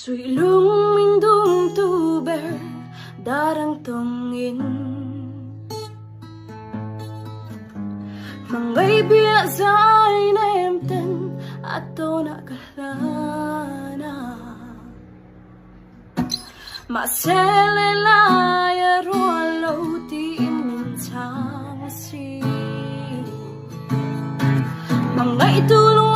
Sui lung minh dung tu ber darang tongin Hmangai bia zai na em ten ato na kalana Ma sele la ya ro lo ti min chang si Hmangai tu lung